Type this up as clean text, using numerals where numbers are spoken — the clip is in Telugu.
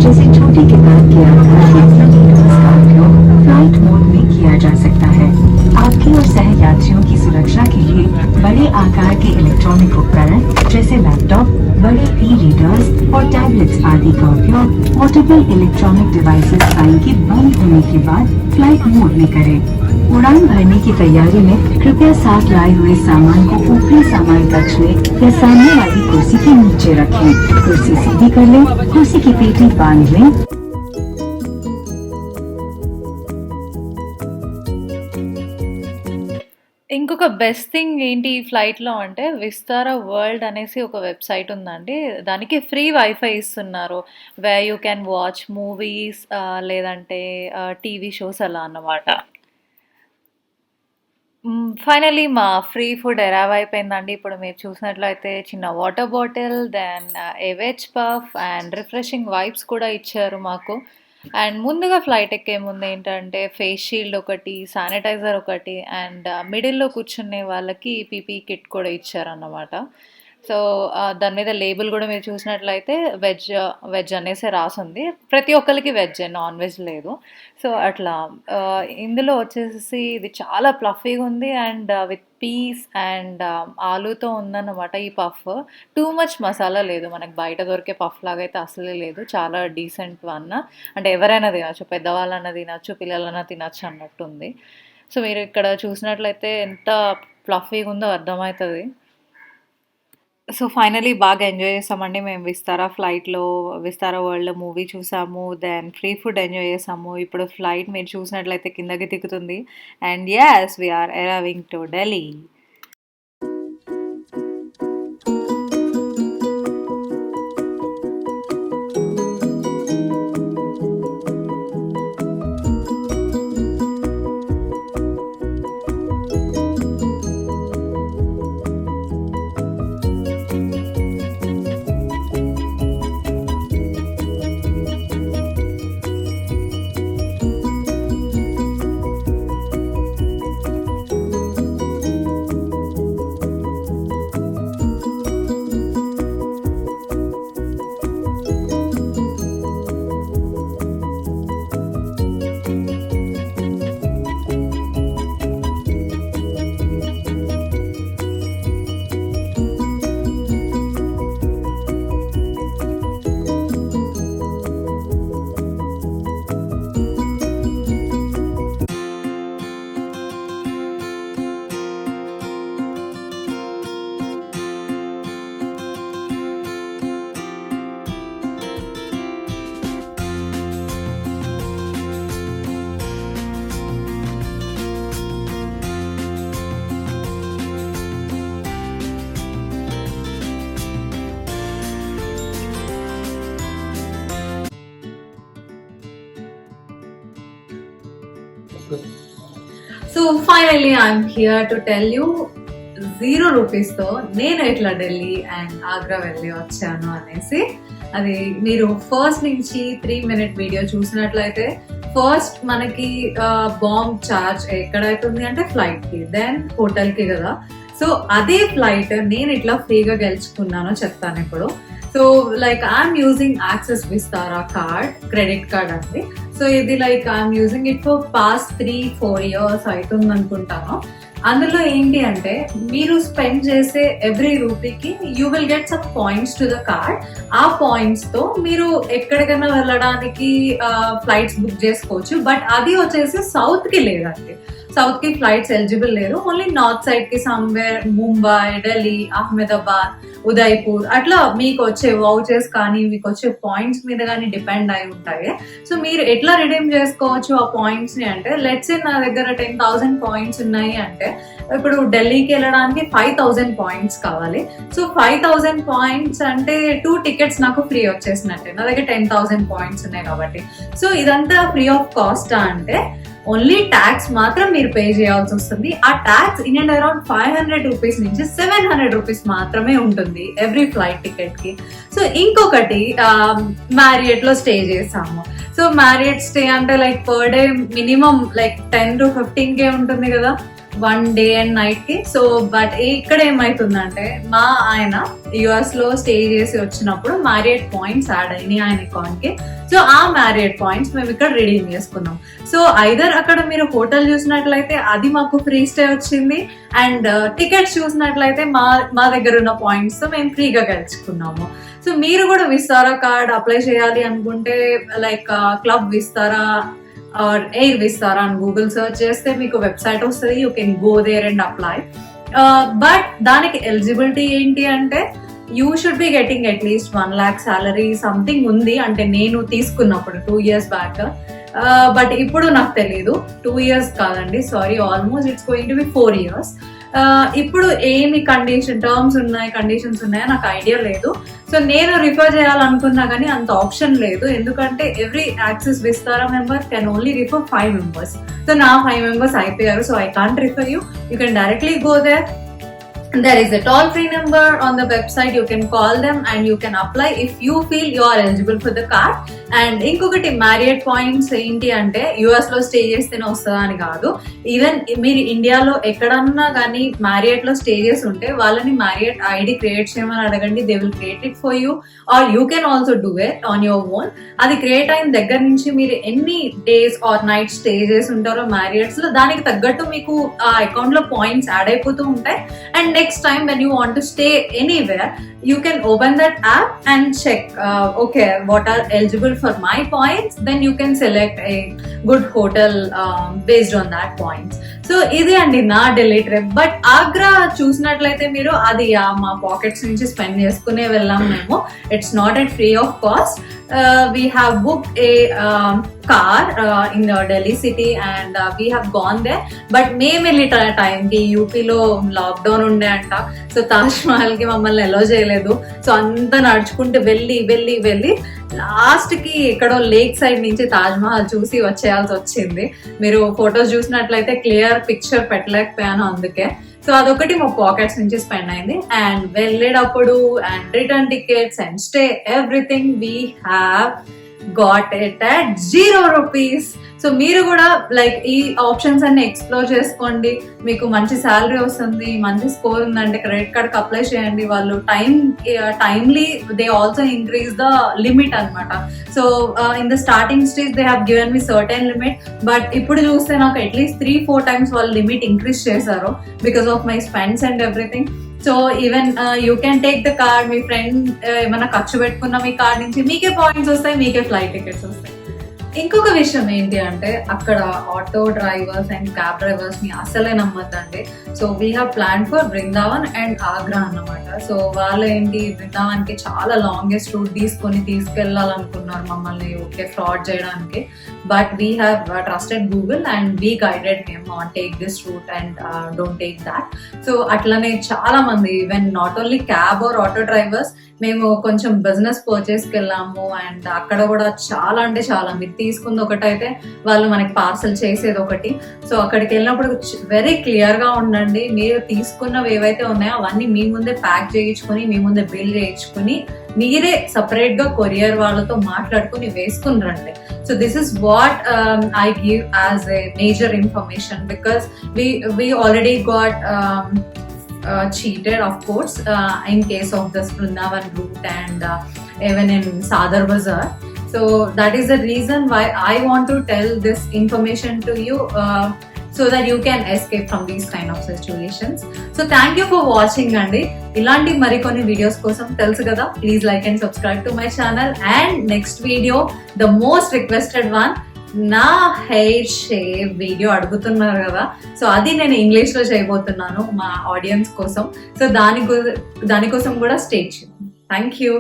जैसे छोटी किताब के आकार के लीडर्स का उपयोग फ्लाइट मोड में किया जा सकता है। आपकी और सहयात्रियों की सुरक्षा के लिए बड़े आकार के इलेक्ट्रॉनिक उपकरण जैसे लैपटॉप, बड़े ई-रीडर्स और टैबलेट्स आदि का उपयोग पोर्टेबल इलेक्ट्रॉनिक डिवाइसेस फ्लाइंग के बंद होने के बाद फ्लाइट मोड में करें। उड़ान भरने की तैयारी में कृपया साथ लाए हुए सामान को ऊपरी सामान कक्ष में या सामने वाली कुर्सी के नीचे रखें। कुर्सी सीधी कर लें, कुर्सी की पेटी बांध लें। ఇంకొక బెస్ట్ థింగ్ ఏంటి ఈ ఫ్లైట్‌లో అంటే విస్తారా వరల్డ్ అనేసి ఒక వెబ్‌సైట్ ఉందండి. దానికి ఫ్రీ వైఫై ఇస్తున్నారు. Where you can watch movies లేదంటే టీవీ షోస్ అలా అన్నమాట. ఫైనల్లీ మా ఫ్రీ ఫుడ్ అరైవ్ అయిపోయిందండి. ఇప్పుడు మీరు చూసినట్లయితే చిన్న water bottle, then a veg puff and refreshing vibes కూడా ఇచ్చారు మాకు. అండ్ ముందుగా ఫ్లైట్ ఎక్కే ముందు ఏంటంటే ఫేస్ షీల్డ్ ఒకటి, శానిటైజర్ ఒకటి అండ్ మిడిల్‌లో కూర్చునే వాళ్ళకి పీపీఈ కిట్ కూడా ఇచ్చారన్నమాట. సో, దాని మీద లేబుల్ గూడా మీరు చూసినట్లయితే వెజ్ అనేసే రాసుంది. ప్రతి ఒక్కళ్ళకి వెజ్జే, నాన్ వెజ్ లేదు. సో, అట్లా ఇందులో వచ్చేసేసి ఇది చాలా ఫ్లఫీగుంది అండ్ విత్ పీస్ అండ్ ఆలూతో ఉందన్నమాట ఈ పఫ్. టూ మచ్ మసాలా లేదు. మనకు బయట దొరికే పఫ్ లాగైతే అసలే లేదు. చాలా డీసెంట్ వన్. అంటే ఎవరైనా తినొచ్చు. పెద్దవాళ్ళన్నా తినొచ్చు, పిల్లలన్నా తినొచ్చు అన్నట్టుంది. సో, మీరు ఇక్కడ చూసినట్లయితే ఎంత ఫ్లఫీగుందో అర్థమైతది. సో, ఫైనల్లీ బాగా ఎంజాయ్ చేసామండి మేము విస్తారా వరల్డ్‌లో మూవీ చూసాము. దెన్ ఫ్రీ ఫుడ్ ఎంజాయ్ చేసాము. ఇప్పుడు ఫ్లైట్ మీరు చూసినట్లయితే కిందకి దిగుతుంది. And yes we are arriving to Delhi. So finally I'm here to tell you 0 రూపీస్‌తో నేను ఎట్లా ఢిల్లీ అండ్ ఆగ్రా వెళ్ళి వచ్చాను అనేసి. అది మీరు ఫస్ట్ నుంచి 3 మినిట్ వీడియో చూసినట్లయితే ఫస్ట్ మనకి బాంబ్ ఛార్జ్ ఎక్కడైతుంది అంటే ఫ్లైట్‌కి, దెన్ హోటల్‌కి కదా. సో అదే ఫ్లైట్ నేను ఇట్లా ఫ్రీగా గెలుచుకున్నానో చెప్తాను ఇప్పుడు. So like I'm using Axis Vistara card, credit card అండి. సో ఇది like I'm using it for past 3-4 years అవుతుంది అనుకుంటాను. అందులో ఏంటి అంటే మీరు స్పెండ్ చేసే ఎవ్రీ రూపీకి you will get some points to the card. ఆ పాయింట్స్ తో మీరు ఎక్కడికైనా వెళ్ళడానికి ఫ్లైట్స్ బుక్ చేసుకోవచ్చు. బట్ అది వచ్చేసి సౌత్ కి లేదండి. సౌత్ కి ఫ్లైట్స్ ఎలిజిబుల్ లేదు. ఓన్లీ నార్త్ సైడ్ కి సమ్వేర్ ముంబై, ఢిల్లీ, అహ్మదాబాద్, ఉదయ్పూర్ అట్లా మీకు వచ్చే వౌచర్స్ కానీ మీకు వచ్చే పాయింట్స్ మీద కానీ డిపెండ్ అయి ఉంటాయి. సో మీరు ఎట్లా రిడీమ్ చేసుకోవచ్చు ఆ పాయింట్స్ ని అంటే లెట్స్ సే నా దగ్గర 10,000 పాయింట్స్ ఉన్నాయి అంటే ఇప్పుడు ఢిల్లీకి వెళ్ళడానికి 5,000 పాయింట్స్ కావాలి. సో 5,000 పాయింట్స్ అంటే 2 టికెట్స్ నాకు ఫ్రీ వచ్చేసినట్టే. నా దగ్గర 10,000 పాయింట్స్ ఉన్నాయి కాబట్టి. సో ఇదంతా ఫ్రీ ఆఫ్ కాస్ట్ అంటే ఓన్లీ ట్యాక్స్ మాత్రం మీరు పే చేయాల్సి వస్తుంది. ఆ tax in and around 500 rupees నుంచి 700 రూపీస్ మాత్రమే ఉంటుంది ఎవ్రీ ఫ్లైట్ టికెట్ కి. సో ఇంకొకటి మ్యారియట్ లో స్టే చేసాము. సో మ్యారియట్ స్టే అంటే like per day minimum like 10 to 15K ఉంటుంది కదా. 1 డే అండ్ నైట్ కి. సో బట్ ఇక్కడ ఏమైతుందంటే మా ఆయన యుఎస్ లో స్టే చేసి వచ్చినప్పుడు మ్యారియట్ పాయింట్స్ యాడ్ అయినాయి ఆయన అకౌంట్ కి. సో ఆ మ్యారియట్ పాయింట్స్ మేము ఇక్కడ రిడీమ్ చేసుకున్నాం. సో ఐదర్ అక్కడ మీరు హోటల్ చూసినట్లయితే అది మాకు ఫ్రీ స్టే వచ్చింది, అండ్ టికెట్స్ చూసినట్లయితే మా దగ్గర ఉన్న పాయింట్స్ తో మేము ఫ్రీగా గెలుచుకున్నాము. సో మీరు కూడా విస్తారా కార్డ్ అప్లై చేయాలి అనుకుంటే like club Vistara or air Vistara అని గూగుల్ సర్చ్ చేస్తే మీకు వెబ్సైట్ వస్తుంది. You can go there and apply. But దానికి ఎలిజిబిలిటీ ఏంటి అంటే you should be getting at least 1 lakh salary something ఉంది అంటే నేను తీసుకున్నప్పుడు 2 years బ్యాక్. బట్ ఇప్పుడు నాకు తెలీదు, 2 years కాదండి, sorry, almost it's going to be 4 years. ఇప్పుడు ఏమి కండిషన్స్ ఉన్నాయో నాకు ఐడియా లేదు. సో నేను రిఫర్ చేయాలనుకున్నా కానీ అంత ఆప్షన్ లేదు, ఎందుకంటే every Axis Vistara member can only refer 5 members. So నా 5 members అయిపోయారు. So I can't refer you. You can directly go there. There is a toll-free number on the website. You can call them and you can apply if you feel you are eligible for the card. And ఇంకొకటి మ్యారియట్ పాయింట్స్ ఏంటి అంటే యుఎస్ లో స్టే చేస్తేనే వస్తుందా అని కాదు. ఈవెన్ మీరు ఇండియాలో ఎక్కడన్నా కానీ మ్యారియట్ లో స్టే చేసి ఉంటే వాళ్ళని మ్యారియట్ ఐడి క్రియేట్ చేయమని అడగండి. They will create it for you, or you can also do it on your own. అది క్రియేట్ అయిన దగ్గర నుంచి మీరు ఎన్ని డేస్ ఆర్ నైట్ స్టే చేసి ఉంటారో మ్యారియట్స్ లో దానికి తగ్గట్టు మీకు ఆ అకౌంట్ లో పాయింట్స్ యాడ్ అయిపోతూ ఉంటాయి. And next time when you want to stay anywhere, you can open that app and check okay, what are eligible for my points, then you can select a good hotel based on that points. So ఇది అండి నా ఢిల్లీ ట్రిప్. బట్ ఆగ్రా చూసినట్లయితే మీరు అది మా పాకెట్స్ నుంచి స్పెండ్ చేసుకునే వెళ్ళాం మేము. It's not at free of cost. We have book A car in Delhi city and we have gone they. But మేము వెళ్ళే టైంకి యూపీలో లాక్డౌన్ ఉండే అంట. సో తాజ్ మహల్ కి మమ్మల్ని ఎలో చేయలేదు. సో అంతా నడుచుకుంటూ వెళ్ళి లాస్ట్ కి ఎక్కడో లేక్ సైడ్ నుంచి తాజ్ మహల్ చూసి వచ్చేయాల్సి వచ్చింది. మీరు ఫొటోస్ చూసినట్లయితే క్లియర్ పిక్చర్ పెట్టలేకపోయాను అందుకే. సో అదొకటి మా పాకెట్స్ నుంచి స్పెండ్ అయింది. అండ్ వెళ్ళేటప్పుడు and return tickets and stay everything we have got it at 0 rupees. So మీరు కూడా లైక్ ఈ ఆప్షన్స్ అన్ని ఎక్స్ప్లోర్ చేసుకోండి. మీకు మంచి శాలరీ వస్తుంది, మంచి స్కోర్ ఉందంటే క్రెడిట్ కార్డ్ కి అప్లై చేయండి. వాళ్ళు timely they also increase the limit అనమాట. So in the starting stage they have given me certain limit. But ఇప్పుడు చూస్తే నాకు అట్లీస్ట్ 3-4 times వాళ్ళు లిమిట్ ఇంక్రీజ్ చేశారు because of my spends and everything. So even you can take the card. మీ ఫ్రెండ్ ఏమైనా ఖర్చు పెట్టుకున్న మీ కార్డ్ నుంచి మీకే పాయింట్స్ వస్తాయి, మీకే ఫ్లైట్ టికెట్స్ వస్తాయి. ఇంకొక విషయం ఏంటి అంటే అక్కడ auto drivers and cab drivers ని అసలే నమ్మద్దండి. So we have plan for Vrindavan and Agra అన్నమాట. సో వాళ్ళు ఏంటి బృందావన్ కి చాలా లాంగెస్ట్ రూట్ తీసుకెళ్లాలనుకున్నారు మమ్మల్ని ఓకే ఫ్రాడ్ చేయడానికి. But we have trusted Google and we guided him on take this route and don't take that. So అట్లనే చాలా మంది even not only cab or auto drivers, మేము కొంచెం బిజినెస్ పర్చేస్కి వెళ్ళాము అండ్ అక్కడ కూడా చాలా అంటే చాలా మీరు తీసుకుంది ఒకటైతే వాళ్ళు మనకి పార్సల్ చేసేది ఒకటి. సో అక్కడికి వెళ్ళినప్పుడు వెరీ క్లియర్ గా ఉండండి. మీరు తీసుకున్నవి ఏవైతే ఉన్నాయో అవన్నీ మీ ముందే ప్యాక్ చేయించుకొని మీ ముందే బిల్ చేయించుకొని మీరే సపరేట్ గా కొరియర్ వాళ్ళతో మాట్లాడుకుని వేసుకుని రండి. So this is what I give as a major information because we already got cheated, of course, in case of this Vrindavan route and even in Sadar Bazaar. So that is the reason why I want to tell this information to you so that you can escape from these kind of situations. So thank you for watching andi. ఇలాంటి మరికొన్ని వీడియోస్ కోసం తెలుసు కదా, please like and subscribe to my channel. And next video the most requested one, నా హెయిర్ షేవ్ వీడియో అడుగుతున్నారు కదా, సో అది నేను ఇంగ్లీష్ లో చేయబోతున్నాను మా ఆడియన్స్ కోసం. సో దానికోసం కూడా స్టే చేయండి. Thank you.